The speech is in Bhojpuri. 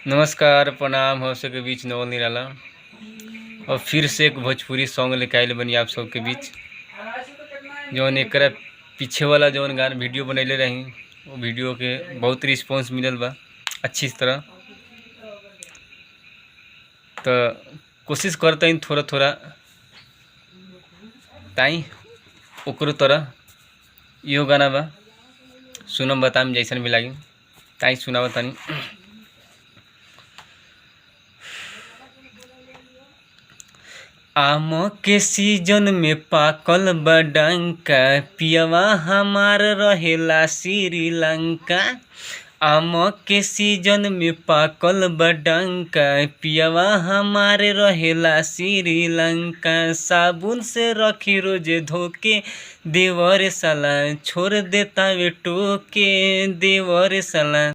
नमस्कार प्रणाम हो सबके बीच नवल निराला और फिर से एक भोजपुरी सॉन्ग लेके आइल बनी आप सबके बीच। जौन एकरा पीछे वाला जौन गाना वीडियो बनैले रही वो वीडियो के बहुत रिस्पांस मिलल बा अच्छी तरह। तो कोशिश करते हैं थोड़ा थोड़ा ताई ओकरो तरह यो गाना बा सुनम बताम जैसन भी लगी ताई सुनावा तानी। आम के सीजन में पाकल बा डंका पियवा हमार रहेला श्रीलंका। आम के सीजन में पाकल बा डंका पियवा हमारे रहेला श्रीलंका। साबुन से रखी रोजे धोके देवर साला छोड़ देता वे टोके देवर साला।